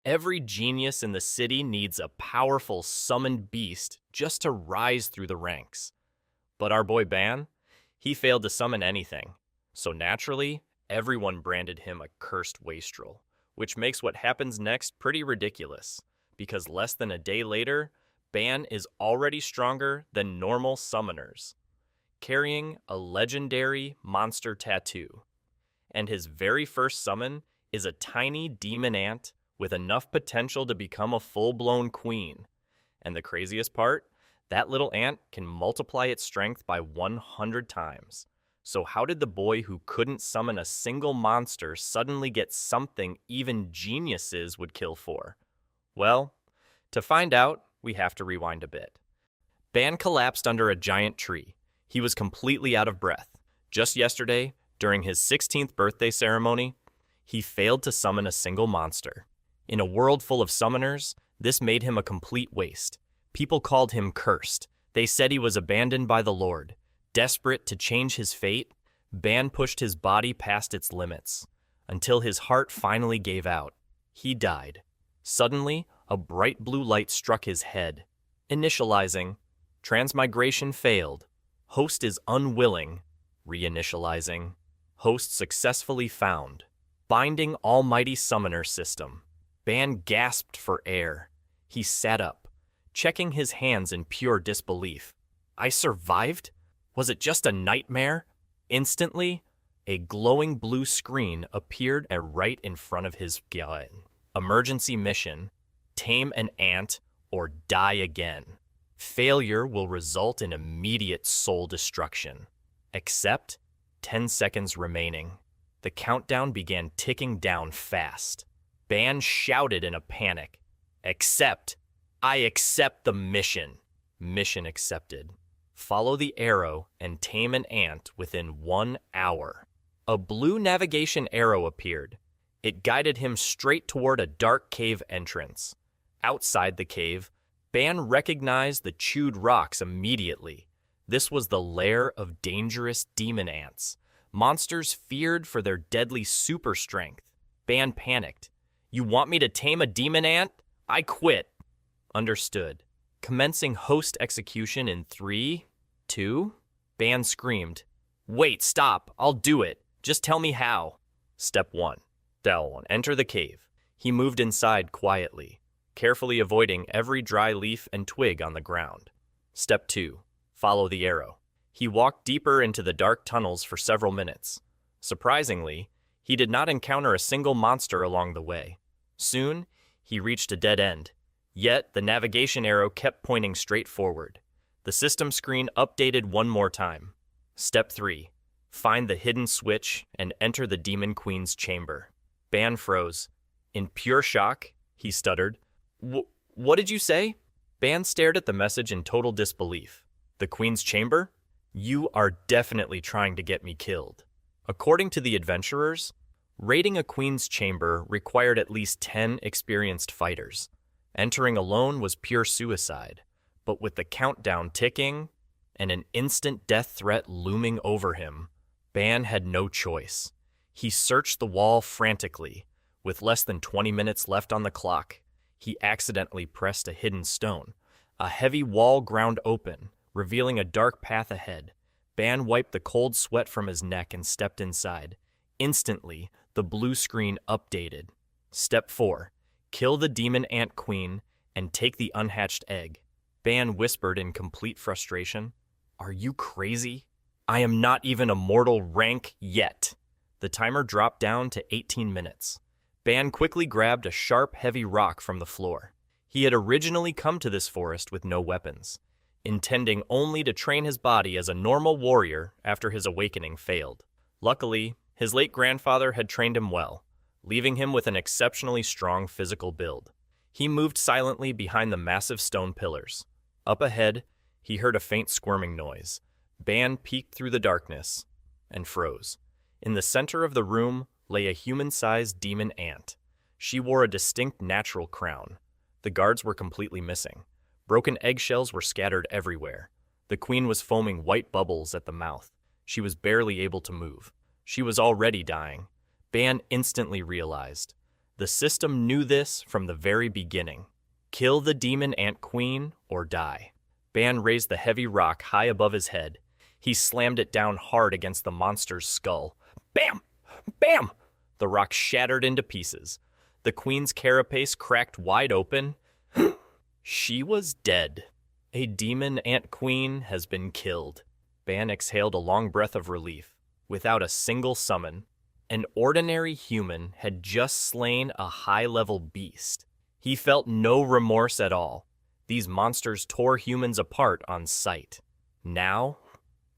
Every genius in the city needs a powerful summoned beast just to rise through the ranks. But our boy Ban, he failed to summon anything. So naturally, everyone branded him a cursed wastrel, which makes what happens next pretty ridiculous, because less than a day later, Ban is already stronger than normal summoners, carrying a legendary monster tattoo. And his very first summon is a tiny demon ant with enough potential to become a full-blown queen. And the craziest part? That little ant can multiply its strength by 100 times. So how did the boy who couldn't summon a single monster suddenly get something even geniuses would kill for? Well, to find out, we have to rewind a bit. Ban collapsed under a giant tree. He was completely out of breath. Just yesterday, during his 16th birthday ceremony, he failed to summon a single monster. In a world full of summoners, this made him a complete waste. People called him cursed. They said he was abandoned by the Lord. Desperate to change his fate, Ban pushed his body past its limits, until his heart finally gave out. He died. Suddenly, a bright blue light struck his head. Initializing. Transmigration failed. Host is unwilling. Reinitializing. Host successfully found. Binding Almighty Summoner System. Ban gasped for air. He sat up, checking his hands in pure disbelief. I survived? Was it just a nightmare? Instantly, a glowing blue screen appeared right in front of his gun. Emergency mission: tame an ant or die again. Failure will result in immediate soul destruction. Except 10 seconds remaining. The countdown began ticking down fast. Ban shouted in a panic. Accept. I accept the mission. Mission accepted. Follow the arrow and tame an ant within 1 hour. A blue navigation arrow appeared. It guided him straight toward a dark cave entrance. Outside the cave, Ban recognized the chewed rocks immediately. This was the lair of dangerous demon ants, monsters feared for their deadly super strength. Ban panicked. You want me to tame a demon ant? I quit. Understood. Commencing host execution in 3, 2. Ban screamed. Wait, stop. I'll do it. Just tell me how. Step 1. Enter the cave. He moved inside quietly, carefully avoiding every dry leaf and twig on the ground. Step 2. Follow the arrow. He walked deeper into the dark tunnels for several minutes. Surprisingly, he did not encounter a single monster along the way. Soon, he reached a dead end. Yet, the navigation arrow kept pointing straight forward. The system screen updated one more time. Step 3. Find the hidden switch and enter the Demon Queen's chamber. Ban froze. In pure shock, he stuttered. What did you say? Ban stared at the message in total disbelief. The Queen's chamber? You are definitely trying to get me killed. According to the adventurers, raiding a Queen's chamber required at least 10 experienced fighters. Entering alone was pure suicide, but with the countdown ticking and an instant death threat looming over him, Ban had no choice. He searched the wall frantically. With less than 20 minutes left on the clock, he accidentally pressed a hidden stone. A heavy wall ground open, revealing a dark path ahead. Ban wiped the cold sweat from his neck and stepped inside. Instantly, the blue screen updated. Step 4. Kill the demon ant queen and take the unhatched egg. Ban whispered in complete frustration. Are you crazy? I am not even a mortal rank yet. The timer dropped down to 18 minutes. Ban quickly grabbed a sharp, heavy rock from the floor. He had originally come to this forest with no weapons, intending only to train his body as a normal warrior after his awakening failed. Luckily, his late grandfather had trained him well, leaving him with an exceptionally strong physical build. He moved silently behind the massive stone pillars. Up ahead, he heard a faint squirming noise. Ban peeked through the darkness and froze. In the center of the room lay a human-sized demon ant. She wore a distinct natural crown. The guards were completely missing. Broken eggshells were scattered everywhere. The queen was foaming white bubbles at the mouth. She was barely able to move. She was already dying. Ban instantly realized The system knew this from the very beginning. Kill the demon ant queen or die. Ban raised the heavy rock high above his head. He slammed it down hard against the monster's skull. Bam! Bam! The rock shattered into pieces. The queen's carapace cracked wide open. She was dead. A demon ant queen has been killed. Ban exhaled a long breath of relief. Without a single summon, an ordinary human had just slain a high-level beast. He felt no remorse at all. These monsters tore humans apart on sight. Now,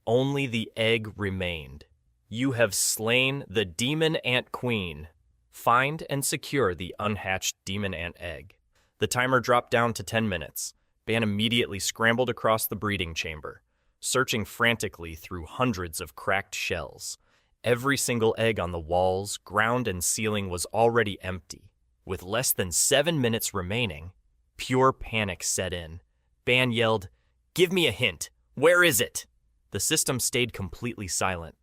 only the egg remained. You have slain the demon ant queen. Find and secure the unhatched demon ant egg. The timer dropped down to 10 minutes. Ban immediately scrambled across the breeding chamber, searching frantically through hundreds of cracked shells. Every single egg on the walls, ground, and ceiling was already empty. With less than 7 minutes remaining, pure panic set in. Ban yelled, "Give me a hint! Where is it?" The system stayed completely silent.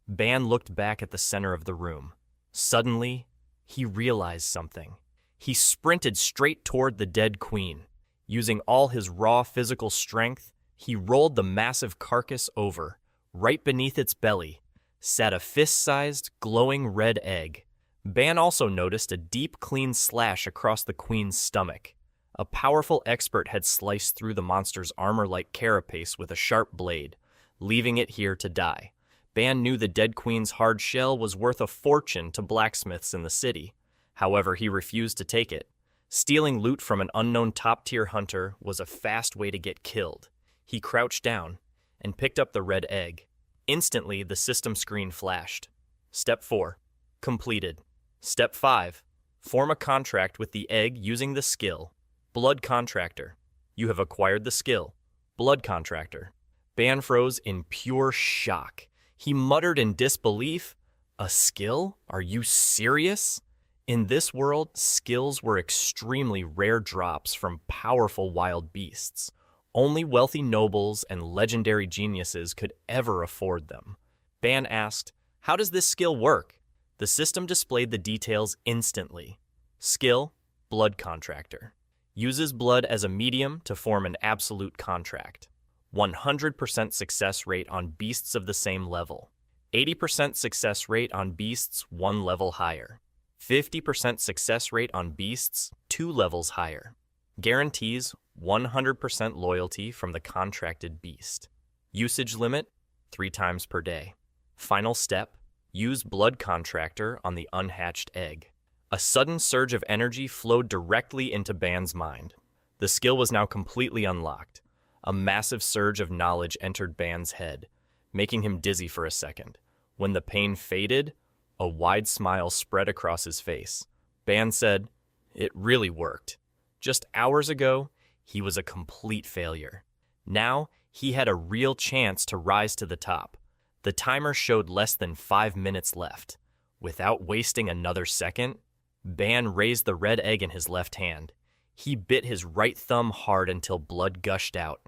Ban looked back at the center of the room. Suddenly, he realized something. He sprinted straight toward the dead queen. Using all his raw physical strength, he rolled the massive carcass over. Right beneath its belly sat a fist-sized, glowing red egg. Ban also noticed a deep, clean slash across the queen's stomach. A powerful expert had sliced through the monster's armor-like carapace with a sharp blade, leaving it here to die. Ban knew the dead queen's hard shell was worth a fortune to blacksmiths in the city. However, he refused to take it. Stealing loot from an unknown top-tier hunter was a fast way to get killed. He crouched down and picked up the red egg. Instantly, the system screen flashed. Step 4. Completed. Step 5. Form a contract with the egg using the skill Blood Contractor. You have acquired the skill Blood Contractor. Ban froze in pure shock. He muttered in disbelief, "A skill? Are you serious?" In this world, skills were extremely rare drops from powerful wild beasts. Only wealthy nobles and legendary geniuses could ever afford them. Ban asked, "How does this skill work?" The system displayed the details instantly. Skill, Blood Contractor. Uses blood as a medium to form an absolute contract. 100% success rate on beasts of the same level. 80% success rate on beasts 1 level higher. 50% success rate on beasts 2 levels higher. Guarantees 100% loyalty from the contracted beast. Usage limit 3 times per day. Final step, use Blood Contractor on the unhatched egg. A sudden surge of energy flowed directly into Ban's mind. The skill was now completely unlocked. A massive surge of knowledge entered Ban's head, making him dizzy for a second. When the pain faded, a wide smile spread across his face. Ban said, "It really worked." Just hours ago, he was a complete failure. Now, he had a real chance to rise to the top. The timer showed less than 5 minutes left. Without wasting another second, Ban raised the red egg in his left hand. He bit his right thumb hard until blood gushed out.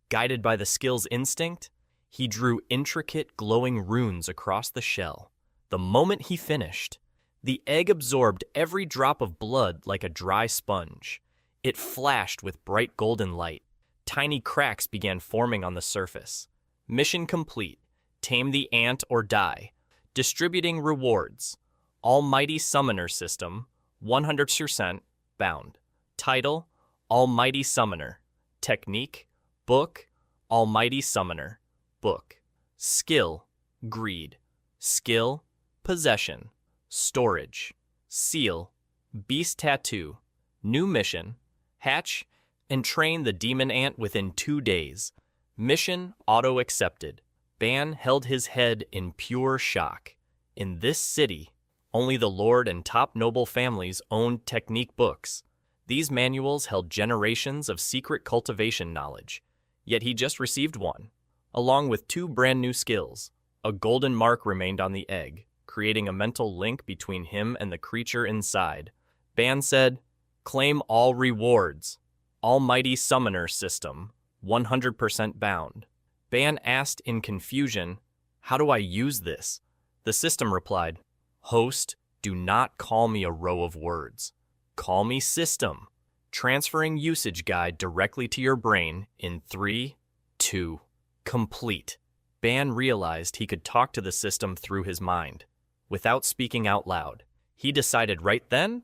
Guided by the skill's instinct, he drew intricate, glowing runes across the shell. The moment he finished, the egg absorbed every drop of blood like a dry sponge. It flashed with bright golden light. Tiny cracks began forming on the surface. Mission complete. Tame the ant or die. Distributing rewards. Almighty Summoner System, 100% bound. Title, Almighty Summoner. Technique, Book, Almighty Summoner. Book. Skill, Greed. Skill, Possession. Storage. Seal, Beast Tattoo. New mission, hatch and train the demon ant within 2 days. Mission auto-accepted. Ban held his head in pure shock. In this city, only the lord and top noble families owned technique books. These manuals held generations of secret cultivation knowledge. Yet he just received one, along with 2 brand new skills. A golden mark remained on the egg, creating a mental link between him and the creature inside. Ban said, "Claim all rewards. Almighty Summoner System, 100% bound." Ban asked in confusion, "How do I use this?" The system replied, "Host Do not call me a row of words. Call me system. Transferring usage guide directly to your brain in 3, 2, complete. Ban realized he could talk to the system through his mind, without speaking out loud. He decided right then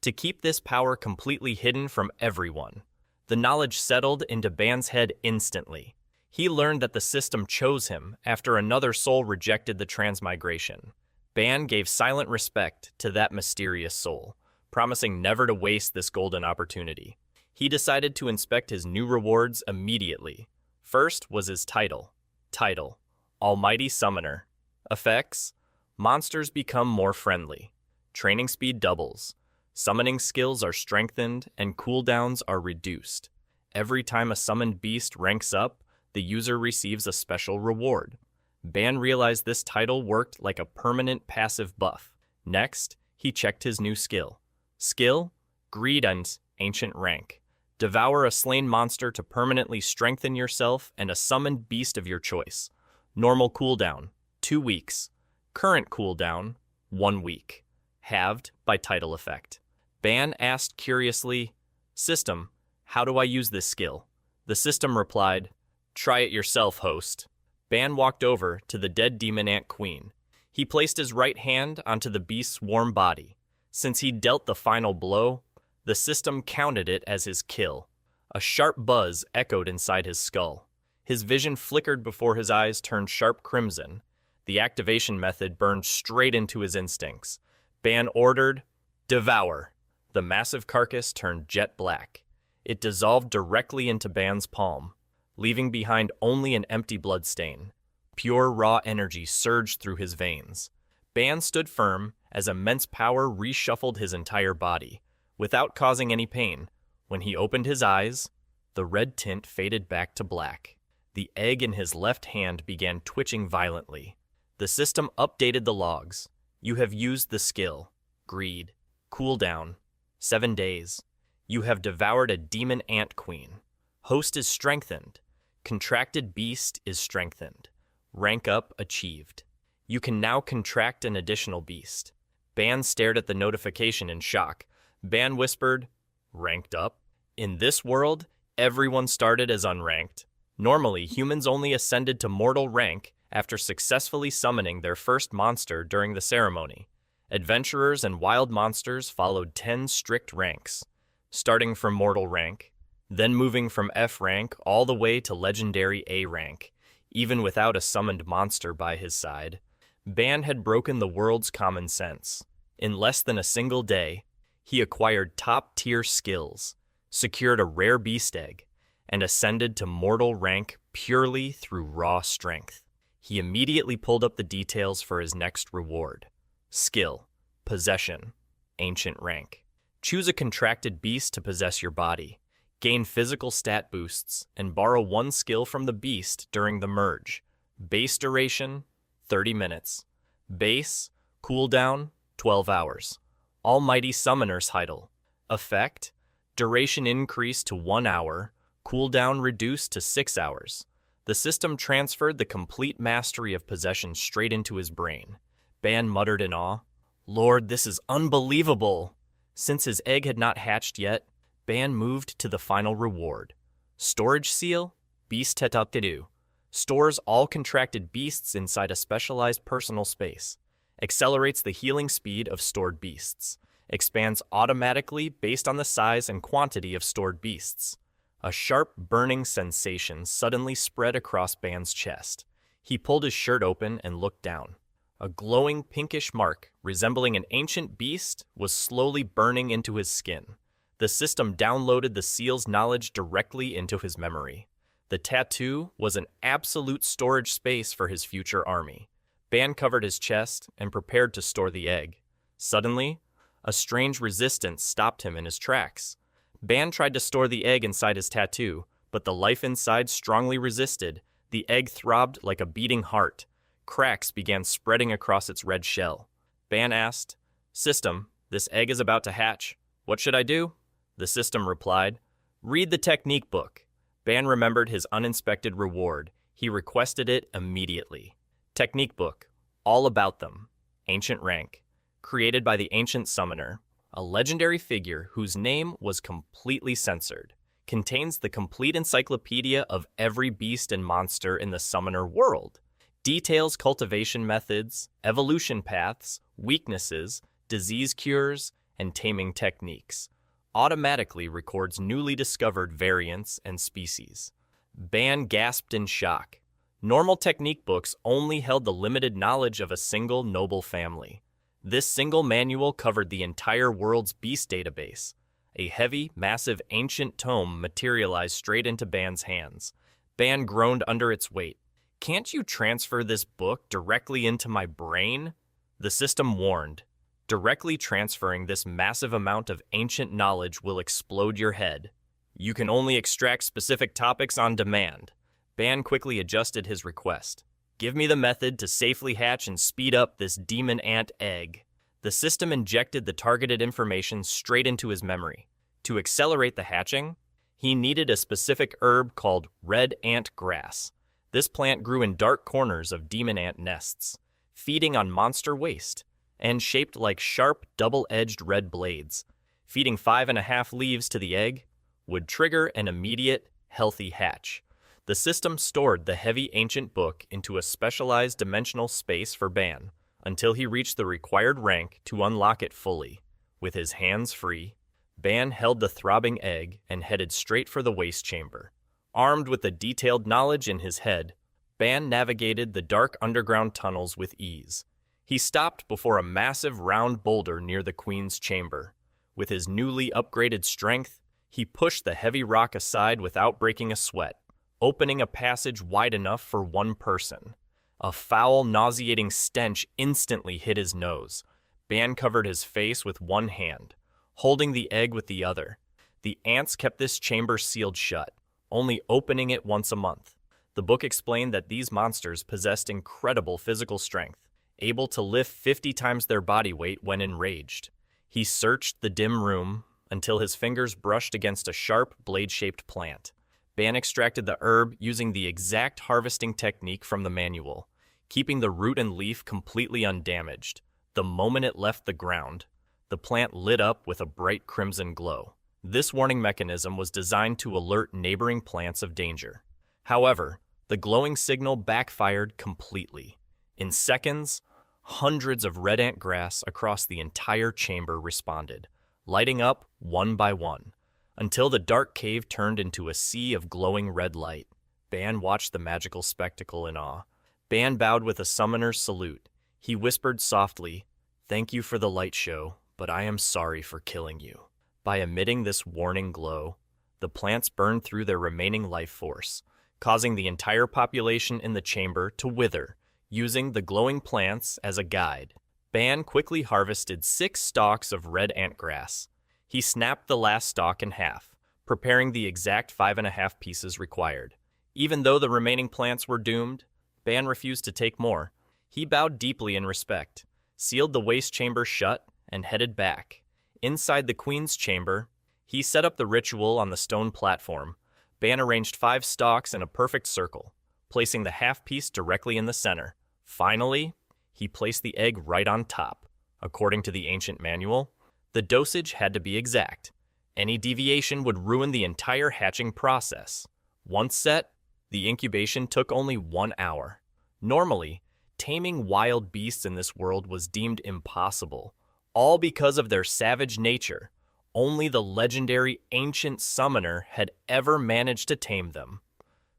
to keep this power completely hidden from everyone. The knowledge settled into Ban's head instantly. He learned that the system chose him after another soul rejected the transmigration. Ban gave silent respect to that mysterious soul, promising never to waste this golden opportunity. He decided to inspect his new rewards immediately. First was his title. Title: Almighty Summoner. Effects: monsters become more friendly. Training speed doubles. Summoning skills are strengthened and cooldowns are reduced. Every time a summoned beast ranks up, the user receives a special reward. Ban realized this title worked like a permanent passive buff. Next, he checked his new skill. Skill: Greed and Ancient Rank. Devour a slain monster to permanently strengthen yourself and a summoned beast of your choice. Normal cooldown: 2 weeks. Current cooldown: 1 week. Halved by title effect. Ban asked curiously, "System, how do I use this skill?" The system replied, "Try it yourself, host." Ban walked over to the dead demon ant queen. He placed his right hand onto the beast's warm body. Since he dealt the final blow, the system counted it as his kill. A sharp buzz echoed inside his skull. His vision flickered before his eyes turned sharp crimson. The activation method burned straight into his instincts. Ban ordered, "Devour." The massive carcass turned jet black. It dissolved directly into Ban's palm, leaving behind only an empty bloodstain. Pure raw energy surged through his veins. Ban stood firm as immense power reshuffled his entire body, without causing any pain. When he opened his eyes, the red tint faded back to black. The egg in his left hand began twitching violently. The system updated the logs. You have used the skill. Greed. Cooldown: 7 days. You have devoured a demon ant queen. Host is strengthened. Contracted beast is strengthened. Rank up achieved. You can now contract an additional beast. Ban stared at the notification in shock. Ban whispered, "Ranked up?" In this world, everyone started as unranked. Normally, humans only ascended to mortal rank after successfully summoning their first monster during the ceremony. Adventurers and wild monsters followed 10 strict ranks, starting from mortal rank, then moving from F rank all the way to legendary A rank, even without a summoned monster by his side. Ban had broken the world's common sense. In less than a single day, he acquired top-tier skills, secured a rare beast egg, and ascended to mortal rank purely through raw strength. He immediately pulled up the details for his next reward. Skill: Possession. Ancient Rank. Choose a contracted beast to possess your body. Gain physical stat boosts, and borrow 1 skill from the beast during the merge. Base duration: 30 minutes. Base, cooldown, 12 hours. Almighty Summoner's title. Effect: duration increased to 1 hour, cooldown reduced to 6 hours. The system transferred the complete mastery of possession straight into his brain. Ban muttered in awe, "Lord, this is unbelievable!" Since his egg had not hatched yet, Ban moved to the final reward. Storage Seal: Beast Tetateru. Stores all contracted beasts inside a specialized personal space. Accelerates the healing speed of stored beasts. Expands automatically based on the size and quantity of stored beasts. A sharp, burning sensation suddenly spread across Ban's chest. He pulled his shirt open and looked down. A glowing pinkish mark, resembling an ancient beast, was slowly burning into his skin. The system downloaded the seal's knowledge directly into his memory. The tattoo was an absolute storage space for his future army. Ban covered his chest and prepared to store the egg. Suddenly, a strange resistance stopped him in his tracks. Ban tried to store the egg inside his tattoo, but the life inside strongly resisted. The egg throbbed like a beating heart. Cracks began spreading across its red shell. Ban asked, "System, this egg is about to hatch. What should I do?" The system replied, "Read the technique book." Ban remembered his uninspected reward. He requested it immediately. Technique book. All about them. Ancient rank. created by the ancient summoner, a legendary figure whose name was completely censored, contains the complete encyclopedia of every beast and monster in the summoner world, details cultivation methods, evolution paths, weaknesses, disease cures, and taming techniques, automatically records newly discovered variants and species. Ban gasped in shock. Normal technique books only held the limited knowledge of a single noble family. This single manual covered the entire world's beast database. A heavy, massive, ancient tome materialized straight into Ban's hands. Ban groaned under its weight. "Can't you transfer this book directly into my brain?" The system warned. "Directly transferring this massive amount of ancient knowledge will explode your head. You can only extract specific topics on demand." Ban quickly adjusted his request. "Give me the method to safely hatch and speed up this demon ant egg." The system injected the targeted information straight into his memory. To accelerate the hatching, he needed a specific herb called red ant grass. This plant grew in dark corners of demon ant nests, feeding on monster waste, and shaped like sharp, double-edged red blades. Feeding 5.5 leaves to the egg would trigger an immediate, healthy hatch. The system stored the heavy ancient book into a specialized dimensional space for Ban, until he reached the required rank to unlock it fully. With his hands free, Ban held the throbbing egg and headed straight for the waste chamber. Armed with the detailed knowledge in his head, Ban navigated the dark underground tunnels with ease. He stopped before a massive round boulder near the queen's chamber. With his newly upgraded strength, he pushed the heavy rock aside without breaking a sweat, opening a passage wide enough for one person. A foul, nauseating stench instantly hit his nose. Ban covered his face with one hand, holding the egg with the other. The ants kept this chamber sealed shut, only opening it once a month. The book explained that these monsters possessed incredible physical strength, able to lift 50 times their body weight when enraged. He searched the dim room until his fingers brushed against a sharp, blade-shaped plant. Ban extracted the herb using the exact harvesting technique from the manual, keeping the root and leaf completely undamaged. The moment it left the ground, the plant lit up with a bright crimson glow. This warning mechanism was designed to alert neighboring plants of danger. However, the glowing signal backfired completely. In seconds, hundreds of red ant grass across the entire chamber responded, lighting up one by one, until the dark cave turned into a sea of glowing red light. Ban watched the magical spectacle in awe. Ban bowed with a summoner's salute. He whispered softly, "Thank you for the light show, but I am sorry for killing you." By emitting this warning glow, the plants burned through their remaining life force, causing the entire population in the chamber to wither, using the glowing plants as a guide. Ban quickly harvested 6 stalks of red ant grass. He snapped the last stalk in half, preparing the exact 5.5 pieces required. Even though the remaining plants were doomed, Ban refused to take more. He bowed deeply in respect, sealed the waste chamber shut, and headed back. Inside the queen's chamber, he set up the ritual on the stone platform. Ban arranged 5 stalks in a perfect circle, placing the half piece directly in the center. Finally, he placed the egg right on top. According to the ancient manual, the dosage had to be exact. Any deviation would ruin the entire hatching process. Once set, the incubation took only 1 hour. Normally, taming wild beasts in this world was deemed impossible, all because of their savage nature. Only the legendary ancient summoner had ever managed to tame them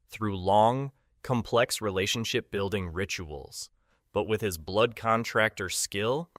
through long, complex relationship-building rituals. But with his blood contractor skill,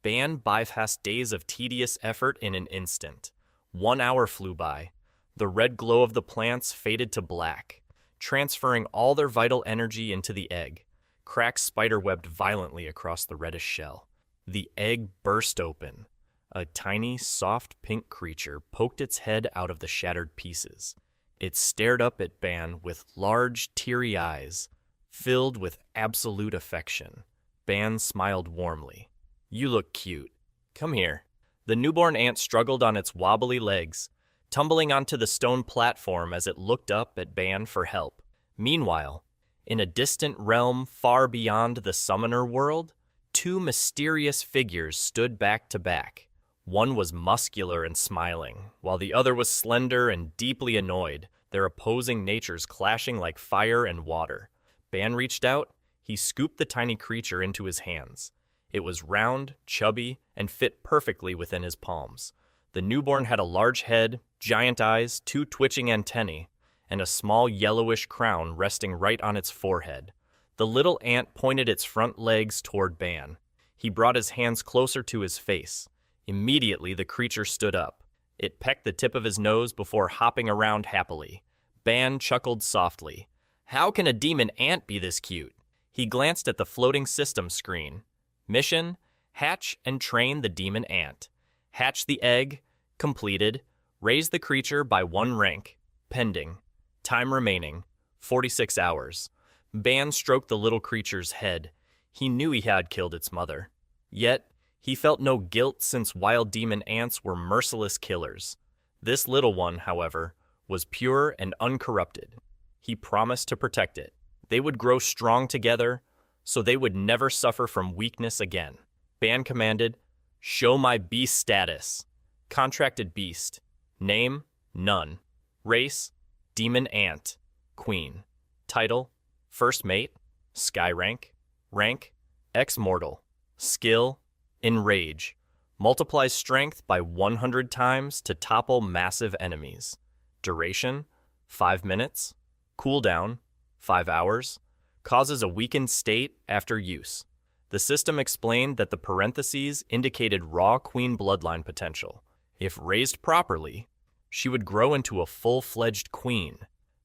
Ban bypassed days of tedious effort in an instant. 1 hour flew by. The red glow of the plants faded to black, transferring all their vital energy into the egg. Cracks spiderwebbed violently across the reddish shell. The egg burst open. A tiny, soft pink creature poked its head out of the shattered pieces. It stared up at Ban with large, teary eyes, filled with absolute affection. Ban smiled warmly. "You look cute. Come here." The newborn ant struggled on its wobbly legs, tumbling onto the stone platform as it looked up at Ban for help. Meanwhile, in a distant realm far beyond the summoner world, Two mysterious figures stood back to back. One was muscular and smiling, while the other was slender and deeply annoyed, their opposing natures clashing like fire and water. Ban reached out. He scooped the tiny creature into his hands. It was round, chubby, and fit perfectly within his palms. The newborn had a large head, giant eyes, two twitching antennae, and a small yellowish crown resting right on its forehead. The little ant pointed its front legs toward Ban. He brought his hands closer to his face. Immediately, the creature stood up. It pecked the tip of his nose before hopping around happily. Ban chuckled softly. How can a demon ant be this cute? He glanced at the floating system screen. Mission: hatch and train the demon ant. Hatch the egg. Completed. Raise the creature by 1 rank. Pending. Time remaining: 46 hours. Ban stroked the little creature's head. He knew he had killed its mother. Yet, he felt no guilt since wild demon ants were merciless killers. This little one, however, was pure and uncorrupted. He promised to protect it. They would grow strong together, so they would never suffer from weakness again. Ban commanded, "Show my beast status." Contracted beast. Name: none. Race: demon ant. Queen. Title: first mate. Sky rank. Rank: ex-mortal. Skill: enrage. Multiplies strength by 100 times to topple massive enemies. Duration: 5 minutes. Cooldown: 5 hours. Causes a weakened state after use. The system explained that the parentheses indicated raw queen bloodline potential. If raised properly, she would grow into a full-fledged queen.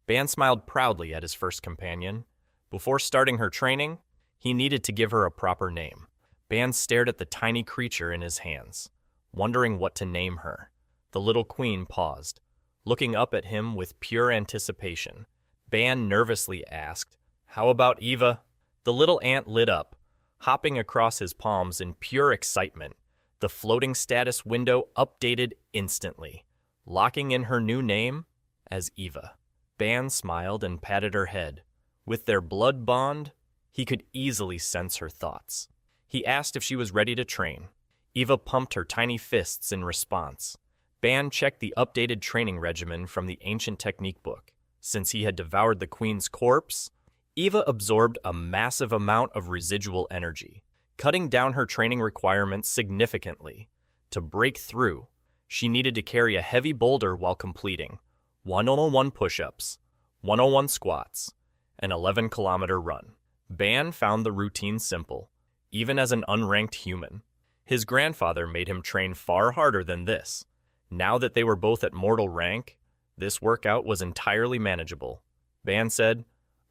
Ban smiled proudly at his first companion. Before starting her training, he needed to give her a proper name. Ban stared at the tiny creature in his hands, wondering what to name her. The little queen paused, looking up at him with pure anticipation. Ban nervously asked, "How about Eva?" The little ant lit up, hopping across his palms in pure excitement. The floating status window updated instantly, locking in her new name as Eva. Ban smiled and patted her head. With their blood bond, he could easily sense her thoughts. He asked if she was ready to train. Eva pumped her tiny fists in response. Ban checked the updated training regimen from the ancient technique book. Since he had devoured the queen's corpse, Eva absorbed a massive amount of residual energy, cutting down her training requirements significantly. To break through, she needed to carry a heavy boulder while completing 101 push-ups, 101 squats, an 11-kilometer run. Ban found the routine simple, even as an unranked human. His grandfather made him train far harder than this. Now that they were both at mortal rank, this workout was entirely manageable. Ban said,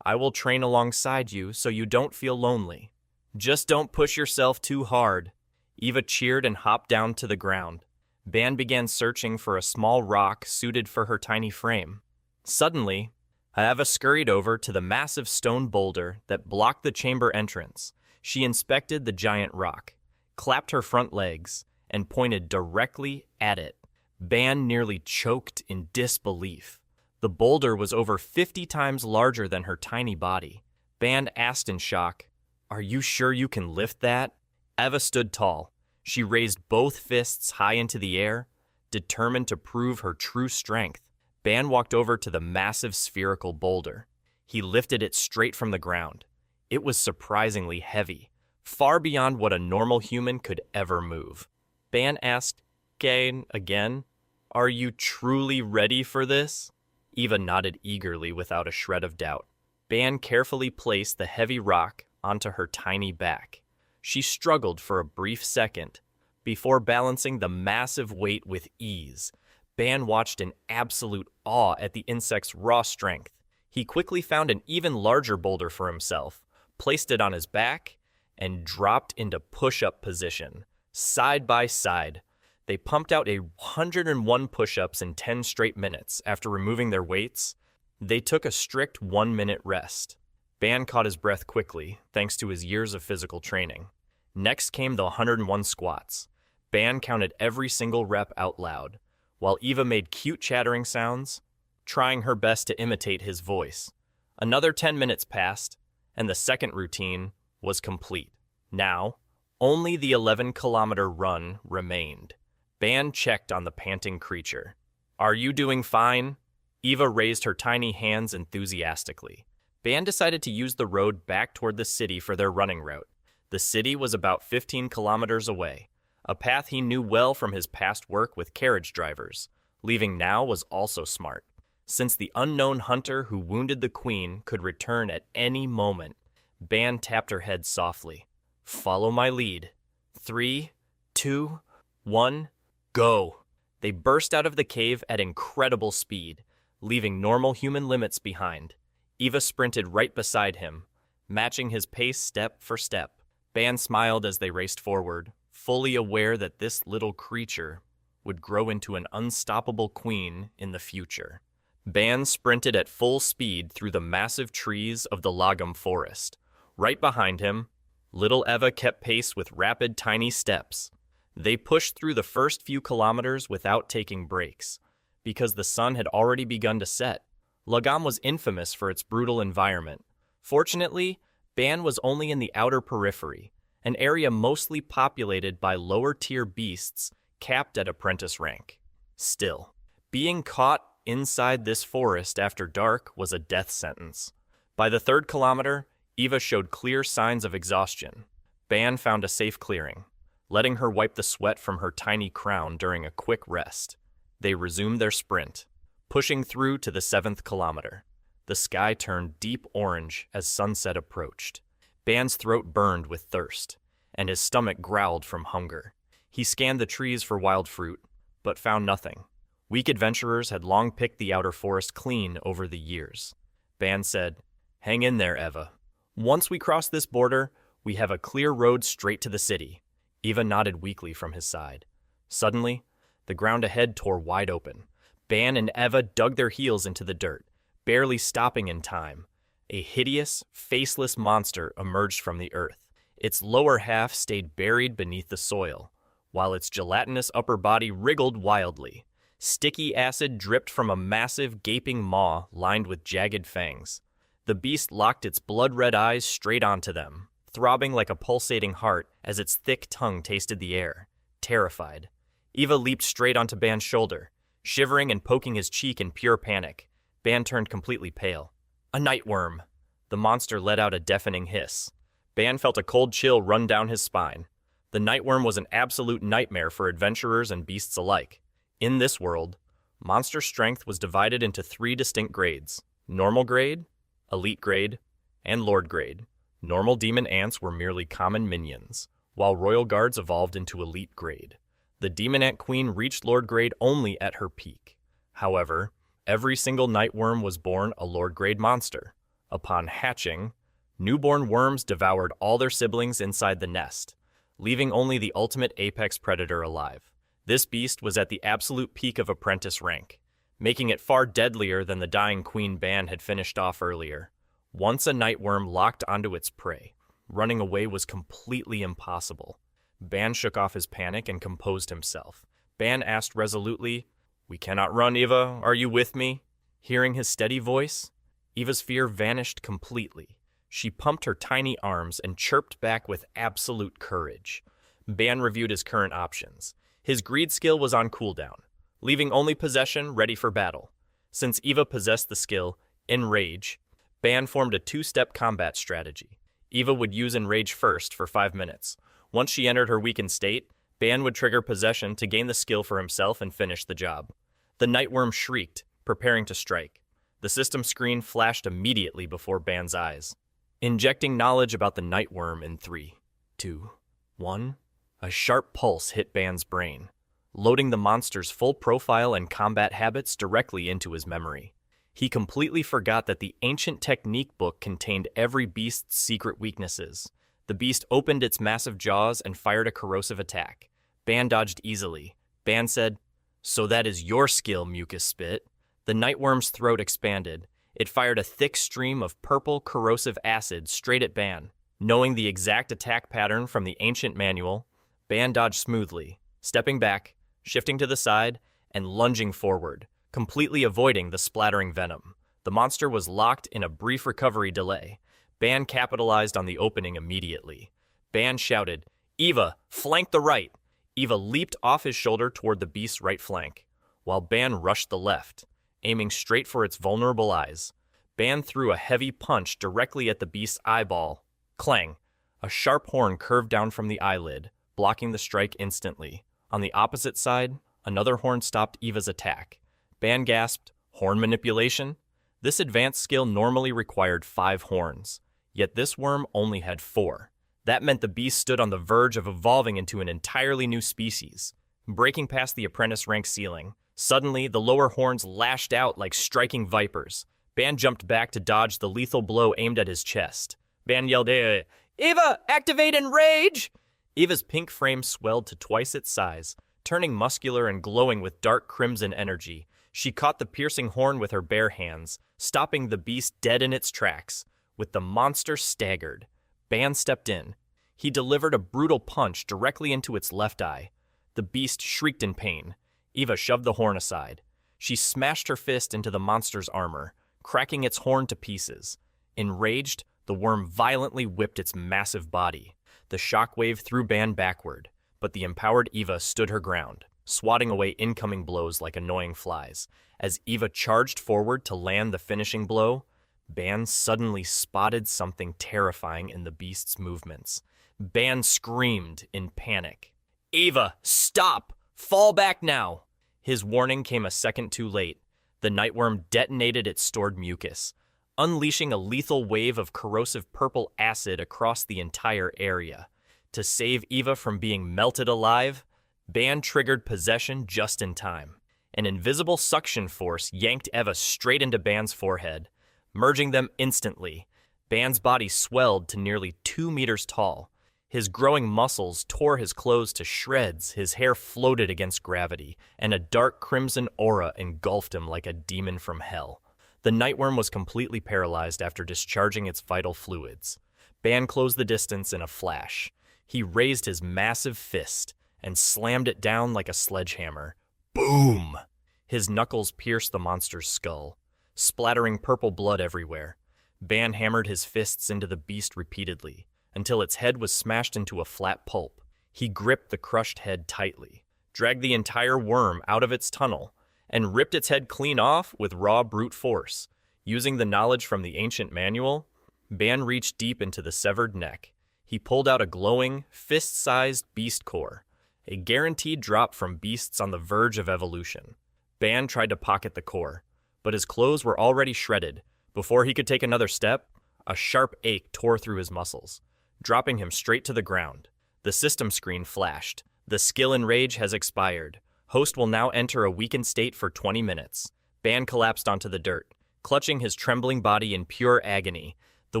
"I will train alongside you so you don't feel lonely. Just don't push yourself too hard." Eva cheered and hopped down to the ground. Ban began searching for a small rock suited for her tiny frame. Suddenly, Eva scurried over to the massive stone boulder that blocked the chamber entrance. She inspected the giant rock, clapped her front legs, and pointed directly at it. Ban nearly choked in disbelief. The boulder was over 50 times larger than her tiny body. Ban asked in shock, "Are you sure you can lift that?" Eva stood tall. She raised both fists high into the air, determined to prove her true strength. Ban walked over to the massive spherical boulder. He lifted it straight from the ground. It was surprisingly heavy, far beyond what a normal human could ever move. Ban asked, again, "Are you truly ready for this?" Eva nodded eagerly without a shred of doubt. Ban carefully placed the heavy rock onto her tiny back. She struggled for a brief second before balancing the massive weight with ease. Ban watched in absolute awe at the insect's raw strength. He quickly found an even larger boulder for himself, placed it on his back, and dropped into push-up position. Side by side, they pumped out 101 push-ups in 10 straight minutes. After removing their weights, they took a strict 1-minute rest. Ban caught his breath quickly, thanks to his years of physical training. Next came the 101 squats. Ban counted every single rep out loud, while Eva made cute chattering sounds, trying her best to imitate his voice. Another 10 minutes passed, and the second routine was complete. Now, Only the 11-kilometer run remained. Ban checked on the panting creature. "Are you doing fine?" Eva raised her tiny hands enthusiastically. Ban decided to use the road back toward the city for their running route. The city was about 15 kilometers away, a path he knew well from his past work with carriage drivers. Leaving now was also smart, since the unknown hunter who wounded the queen could return at any moment. Ban tapped her head softly. "Follow my lead. 3, 2, 1, go!" They burst out of the cave at incredible speed, leaving normal human limits behind. Eva sprinted right beside him, matching his pace step for step. Ban smiled as they raced forward, fully aware that this little creature would grow into an unstoppable queen in the future. Ban sprinted at full speed through the massive trees of the Lagom forest. Right behind him, little Eva kept pace with rapid, tiny steps. They pushed through the first few kilometers without taking breaks, because the sun had already begun to set. Lagom was infamous for its brutal environment. Fortunately, Ban was only in the outer periphery, an area mostly populated by lower-tier beasts capped at apprentice rank. Still, being caught inside this forest after dark was a death sentence. By the 3rd kilometer, Eva showed clear signs of exhaustion. Ban found a safe clearing, letting her wipe the sweat from her tiny crown during a quick rest. They resumed their sprint, pushing through to the 7th kilometer. The sky turned deep orange as sunset approached. Ban's throat burned with thirst, and his stomach growled from hunger. He scanned the trees for wild fruit, but found nothing. Weak adventurers had long picked the outer forest clean over the years. Ban said, "Hang in there, Eva. Once we cross this border, we have a clear road straight to the city." Eva nodded weakly from his side. Suddenly, the ground ahead tore wide open. Ban and Eva dug their heels into the dirt, barely stopping in time. A hideous, faceless monster emerged from the earth. Its lower half stayed buried beneath the soil, while its gelatinous upper body wriggled wildly. Sticky acid dripped from a massive, gaping maw lined with jagged fangs. The beast locked its blood-red eyes straight onto them, throbbing like a pulsating heart as its thick tongue tasted the air. Terrified, Eva leaped straight onto Ban's shoulder, shivering and poking his cheek in pure panic. Ban turned completely pale. "A nightworm!" The monster let out a deafening hiss. Ban felt a cold chill run down his spine. The nightworm was an absolute nightmare for adventurers and beasts alike. In this world, monster strength was divided into 3 distinct grades: normal grade, elite grade, and lord grade. Normal demon ants were merely common minions, while royal guards evolved into elite grade. The demon ant queen reached lord grade only at her peak. However, every single nightworm was born a lord grade monster. Upon hatching, newborn worms devoured all their siblings inside the nest, leaving only the ultimate apex predator alive. This beast was at the absolute peak of apprentice rank, making it far deadlier than the dying queen Ban had finished off earlier. Once a nightworm locked onto its prey, running away was completely impossible. Ban shook off his panic and composed himself. Ban asked resolutely, "We cannot run, Eva. Are you with me?" Hearing his steady voice, Eva's fear vanished completely. She pumped her tiny arms and chirped back with absolute courage. Ban reviewed his current options. His greed skill was on cooldown, leaving only possession ready for battle. Since Eva possessed the skill Enrage, Ban formed a 2-step combat strategy. Eva would use Enrage first for 5 minutes. Once she entered her weakened state, Ban would trigger possession to gain the skill for himself and finish the job. The nightworm shrieked, preparing to strike. The system screen flashed immediately before Ban's eyes. Injecting knowledge about the nightworm in 3, 2, 1, a sharp pulse hit Ban's brain, loading the monster's full profile and combat habits directly into his memory. He completely forgot that the ancient technique book contained every beast's secret weaknesses. The beast opened its massive jaws and fired a corrosive attack. Ban dodged easily. Ban said, "So that is your skill, mucus spit." The nightworm's throat expanded. It fired a thick stream of purple corrosive acid straight at Ban. Knowing the exact attack pattern from the ancient manual, Ban dodged smoothly, stepping back, shifting to the side, and lunging forward, completely avoiding the splattering venom. The monster was locked in a brief recovery delay. Ban capitalized on the opening immediately. Ban shouted, Eva, flank the right. Eva leaped off his shoulder toward the beast's right flank, while Ban rushed the left, aiming straight for its vulnerable eyes. Ban threw a heavy punch directly at the beast's eyeball. Clang! A sharp horn curved down from the eyelid, blocking the strike instantly. On the opposite side, another horn stopped Eva's attack. Ban gasped, "Horn manipulation?" This advanced skill normally required 5 horns, yet this worm only had 4. That meant the beast stood on the verge of evolving into an entirely new species. Breaking past the apprentice rank ceiling, suddenly the lower horns lashed out like striking vipers. Ban jumped back to dodge the lethal blow aimed at his chest. Ban yelled, "Eva, activate Enrage!" Eva's pink frame swelled to twice its size, turning muscular and glowing with dark crimson energy. She caught the piercing horn with her bare hands, stopping the beast dead in its tracks. With the monster staggered, Ban stepped in. He delivered a brutal punch directly into its left eye. The beast shrieked in pain. Eva shoved the horn aside. She smashed her fist into the monster's armor, cracking its horn to pieces. Enraged, the worm violently whipped its massive body. The shockwave threw Ban backward, but the empowered Eva stood her ground, swatting away incoming blows like annoying flies. As Eva charged forward to land the finishing blow, Ban suddenly spotted something terrifying in the beast's movements. Ban screamed in panic. "Eva, stop! Fall back now!" His warning came a second too late. The nightworm detonated its stored mucus, unleashing a lethal wave of corrosive purple acid across the entire area. To save Eva from being melted alive, Ban triggered possession just in time. An invisible suction force yanked Eva straight into Ban's forehead, merging them instantly. Ban's body swelled to nearly 2 meters tall. His growing muscles tore his clothes to shreds, his hair floated against gravity, and a dark crimson aura engulfed him like a demon from hell. The nightworm was completely paralyzed after discharging its vital fluids. Ban closed the distance in a flash. He raised his massive fist and slammed it down like a sledgehammer. Boom! His knuckles pierced the monster's skull, splattering purple blood everywhere. Ban hammered his fists into the beast repeatedly, until its head was smashed into a flat pulp. He gripped the crushed head tightly, dragged the entire worm out of its tunnel, and ripped its head clean off with raw brute force. Using the knowledge from the ancient manual, Ban reached deep into the severed neck. He pulled out a glowing, fist-sized beast core, a guaranteed drop from beasts on the verge of evolution. Ban tried to pocket the core, but his clothes were already shredded. Before he could take another step, a sharp ache tore through his muscles, dropping him straight to the ground. The system screen flashed. The skill Enrage has expired. Host will now enter a weakened state for 20 minutes. Ban collapsed onto the dirt, clutching his trembling body in pure agony. The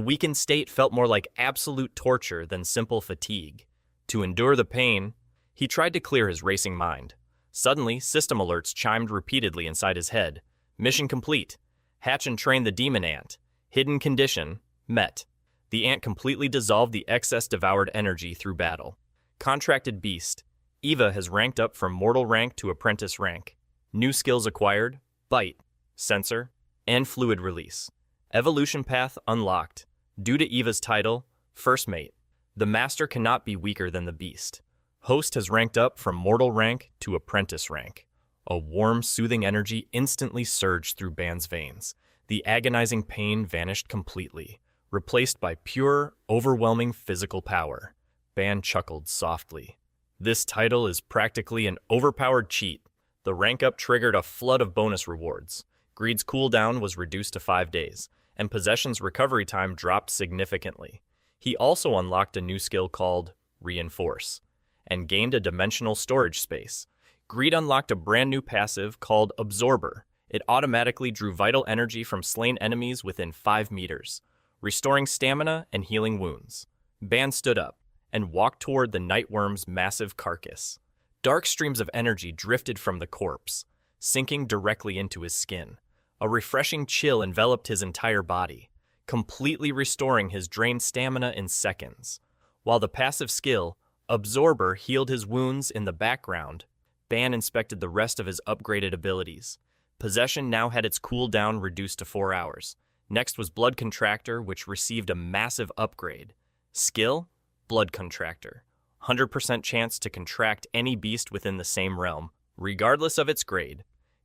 weakened state felt more like absolute torture than simple fatigue. To endure the pain, he tried to clear his racing mind. Suddenly, system alerts chimed repeatedly inside his head. Mission complete. Hatch and train the demon ant. Hidden condition met. The ant completely dissolved the excess devoured energy through battle. Contracted beast. Eva has ranked up from mortal rank to apprentice rank. New skills acquired: bite, sensor, and fluid release. Evolution path unlocked. Due to Eva's title, first mate. The master cannot be weaker than the beast. Host has ranked up from mortal rank to apprentice rank. A warm, soothing energy instantly surged through Ban's veins. The agonizing pain vanished completely, replaced by pure, overwhelming physical power. Ban chuckled softly. This title is practically an overpowered cheat. The rank up triggered a flood of bonus rewards. Greed's cooldown was reduced to 5 days, and Possession's recovery time dropped significantly. He also unlocked a new skill called Reinforce, and gained a dimensional storage space. Greed unlocked a brand new passive called Absorber. It automatically drew vital energy from slain enemies within 5 meters, restoring stamina and healing wounds. Ban stood up and walked toward the nightworm's massive carcass. Dark streams of energy drifted from the corpse, sinking directly into his skin. A refreshing chill enveloped his entire body, completely restoring his drained stamina in seconds. While the passive skill, Absorber, healed his wounds in the background, Ban inspected the rest of his upgraded abilities. Possession now had its cooldown reduced to 4 hours. Next was Blood Contractor, which received a massive upgrade. Skill, Blood Contractor. 100% chance to contract any beast within the same realm, regardless of its grade.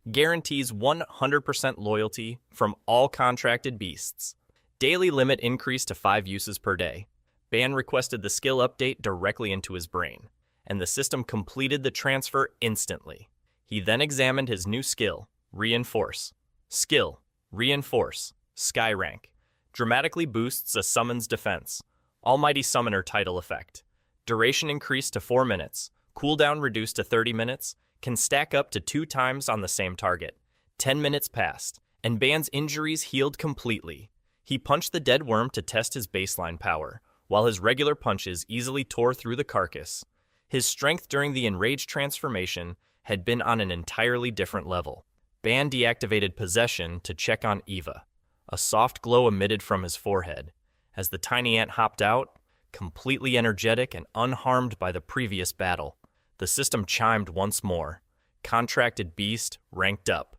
Guarantees 100% loyalty from all contracted beasts. Daily limit increased to 5 uses per day. Ban requested the skill update directly into his brain, and the system completed the transfer instantly. He then examined his new skill, Reinforce. Skill, Reinforce, Sky Rank. Dramatically boosts a summon's defense. Almighty Summoner title effect. Duration increased to 4 minutes. Cooldown reduced to 30 minutes. Can stack up to 2 times on the same target. 10 minutes passed, and Ban's injuries healed completely. He punched the dead worm to test his baseline power, while his regular punches easily tore through the carcass. His strength during the enraged transformation had been on an entirely different level. Ban deactivated Possession to check on Eva. A soft glow emitted from his forehead. As the tiny ant hopped out, completely energetic and unharmed by the previous battle, the system chimed once more. Contracted beast ranked up.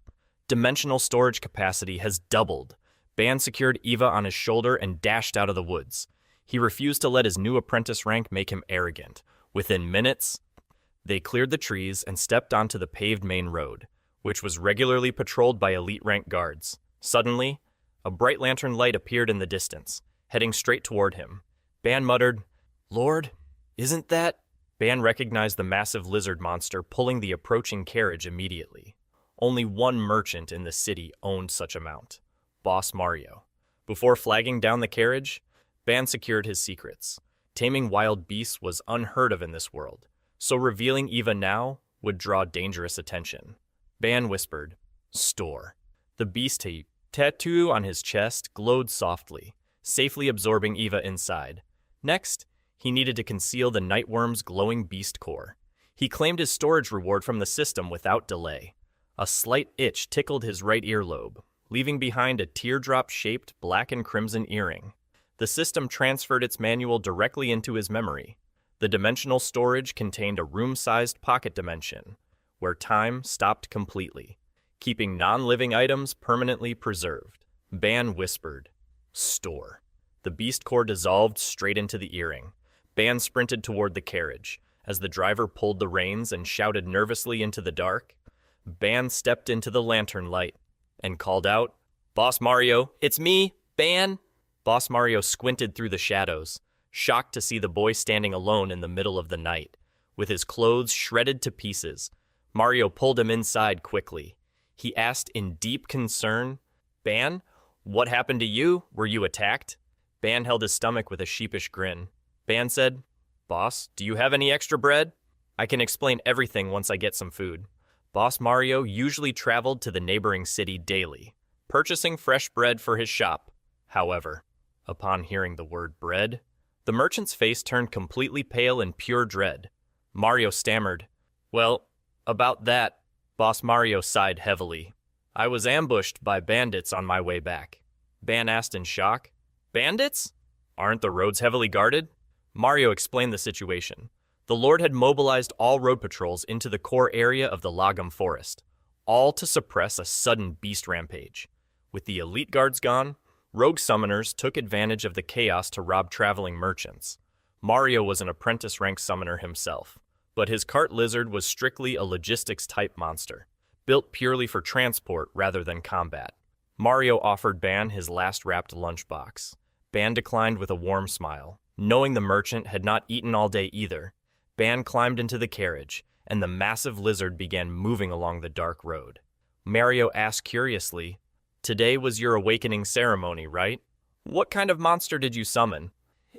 Dimensional storage capacity has doubled. Ban secured Eva on his shoulder and dashed out of the woods. He refused to let his new apprentice rank make him arrogant. Within minutes, they cleared the trees and stepped onto the paved main road, which was regularly patrolled by elite rank guards. Suddenly, a bright lantern light appeared in the distance, heading straight toward him. Ban muttered, "Lord, isn't that?" Ban recognized the massive lizard monster pulling the approaching carriage immediately. Only one merchant in the city owned such a mount, Boss Mario. Before flagging down the carriage, Ban secured his secrets. Taming wild beasts was unheard of in this world, so revealing Eva now would draw dangerous attention. Ban whispered, "Store." The beast tattoo on his chest glowed softly, safely absorbing Eva inside. Next, he needed to conceal the nightworm's glowing beast core. He claimed his storage reward from the system without delay. A slight itch tickled his right earlobe, leaving behind a teardrop-shaped black and crimson earring. The system transferred its manual directly into his memory. The dimensional storage contained a room-sized pocket dimension, where time stopped completely, keeping non-living items permanently preserved. Ban whispered, "Store." The beast core dissolved straight into the earring. Ban sprinted toward the carriage. As the driver pulled the reins and shouted nervously into the dark, Ban stepped into the lantern light and called out, "Boss Mario, it's me, Ban." Boss Mario squinted through the shadows, shocked to see the boy standing alone in the middle of the night, with his clothes shredded to pieces. Mario pulled him inside quickly. He asked in deep concern, "Ban, what happened to you? Were you attacked?" Ban held his stomach with a sheepish grin. Ban said, "Boss, do you have any extra bread? I can explain everything once I get some food." Boss Mario usually traveled to the neighboring city daily, purchasing fresh bread for his shop. However, upon hearing the word bread, the merchant's face turned completely pale in pure dread. Mario stammered, "Well, about that," Boss Mario sighed heavily. "I was ambushed by bandits on my way back." Ban asked in shock, "Bandits? Aren't the roads heavily guarded?" Mario explained the situation. The Lord had mobilized all road patrols into the core area of the Lagom Forest, all to suppress a sudden beast rampage. With the elite guards gone, rogue summoners took advantage of the chaos to rob traveling merchants. Mario was an apprentice-rank summoner himself, but his cart lizard was strictly a logistics-type monster, built purely for transport rather than combat. Mario offered Ban his last wrapped lunchbox. Ban declined with a warm smile. Knowing the merchant had not eaten all day either, Ban climbed into the carriage, and the massive lizard began moving along the dark road. Mario asked curiously, "Today was your awakening ceremony, right? What kind of monster did you summon?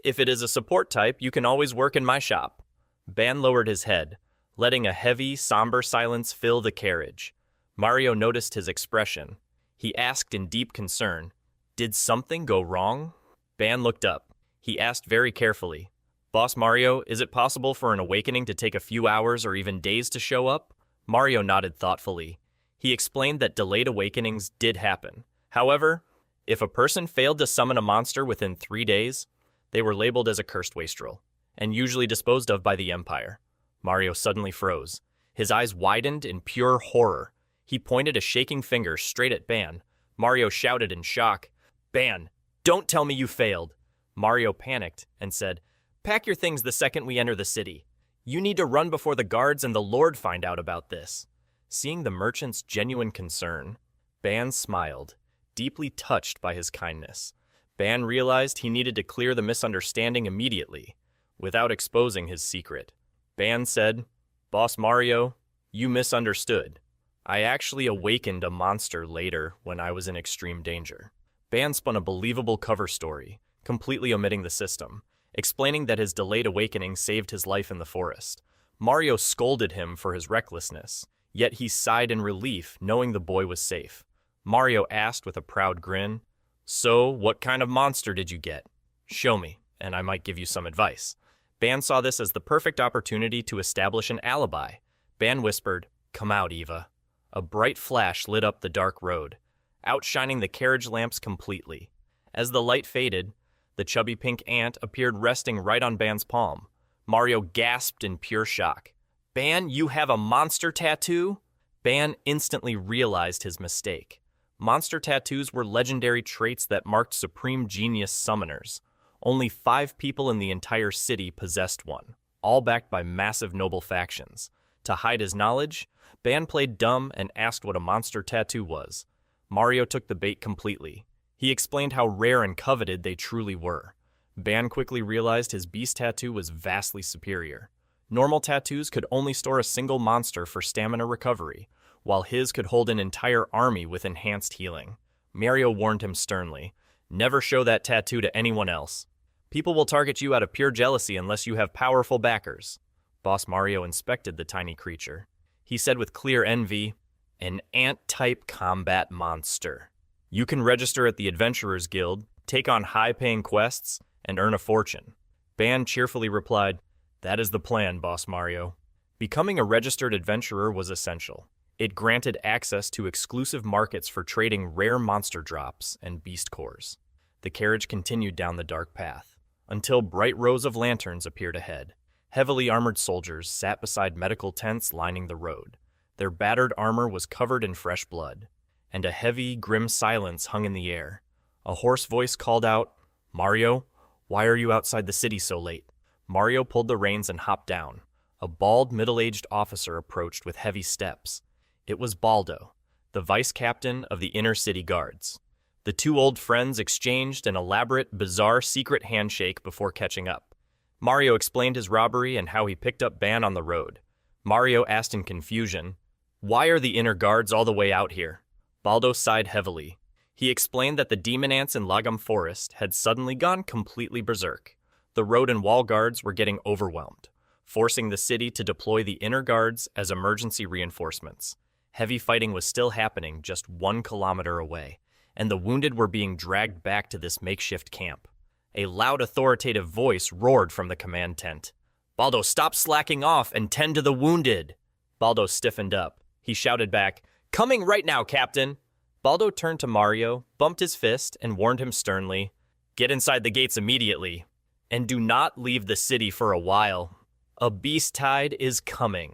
If it is a support type, you can always work in my shop." Ban lowered his head, letting a heavy, somber silence fill the carriage. Mario noticed his expression. He asked in deep concern, "Did something go wrong?" Ban looked up. He asked very carefully, "Boss Mario, is it possible for an awakening to take a few hours or even days to show up?" Mario nodded thoughtfully. He explained that delayed awakenings did happen. However, if a person failed to summon a monster within 3 days, they were labeled as a cursed wastrel, and usually disposed of by the Empire. Mario suddenly froze. His eyes widened in pure horror. He pointed a shaking finger straight at Ban. Mario shouted in shock, "Ban, don't tell me you failed." Mario panicked and said, "Pack your things the second we enter the city. You need to run before the guards and the Lord find out about this. Seeing the merchant's genuine concern, Ban smiled, deeply touched by his kindness. Ban realized he needed to clear the misunderstanding immediately, without exposing his secret. Ban said, "Boss Mario, you misunderstood. I actually awakened a monster later when I was in extreme danger." Ban spun a believable cover story, completely omitting the system, explaining that his delayed awakening saved his life in the forest. Mario scolded him for his recklessness, yet he sighed in relief knowing the boy was safe. Mario asked with a proud grin, "So, what kind of monster did you get? Show me, and I might give you some advice." Ban saw this as the perfect opportunity to establish an alibi. Ban whispered, "Come out, Eva." A bright flash lit up the dark road, outshining the carriage lamps completely. As the light faded, the chubby pink ant appeared resting right on Ban's palm. Mario gasped in pure shock. "Ban, you have a monster tattoo?" Ban instantly realized his mistake. Monster tattoos were legendary traits that marked supreme genius summoners. Only 5 people in the entire city possessed one, all backed by massive noble factions. To hide his knowledge, Ban played dumb and asked what a monster tattoo was. Mario took the bait completely. He explained how rare and coveted they truly were. Ban quickly realized his beast tattoo was vastly superior. Normal tattoos could only store a single monster for stamina recovery, while his could hold an entire army with enhanced healing. Mario warned him sternly, "Never show that tattoo to anyone else. People will target you out of pure jealousy unless you have powerful backers." Boss Mario inspected the tiny creature. He said with clear envy, "An ant-type combat monster. You can register at the Adventurers Guild, take on high-paying quests, and earn a fortune." Ban cheerfully replied, "That is the plan, Boss Mario." Becoming a registered adventurer was essential. It granted access to exclusive markets for trading rare monster drops and beast cores. The carriage continued down the dark path, until bright rows of lanterns appeared ahead. Heavily armored soldiers sat beside medical tents lining the road. Their battered armor was covered in fresh blood, and a heavy, grim silence hung in the air. A hoarse voice called out, "Mario, why are you outside the city so late?" Mario pulled the reins and hopped down. A bald, middle-aged officer approached with heavy steps. It was Baldo, the vice captain of the inner city guards. The two old friends exchanged an elaborate, bizarre secret handshake before catching up. Mario explained his robbery and how he picked up Ban on the road. Mario asked in confusion, "Why are the inner guards all the way out here?" Baldo sighed heavily. He explained that the demon ants in Lagom Forest had suddenly gone completely berserk. The road and wall guards were getting overwhelmed, forcing the city to deploy the inner guards as emergency reinforcements. Heavy fighting was still happening just 1 kilometer away, and the wounded were being dragged back to this makeshift camp. A loud, authoritative voice roared from the command tent. "Baldo, stop slacking off and tend to the wounded!" Baldo stiffened up. He shouted back, "Coming right now, Captain!" Baldo turned to Mario, bumped his fist, and warned him sternly, "Get inside the gates immediately, and do not leave the city for a while. A beast tide is coming."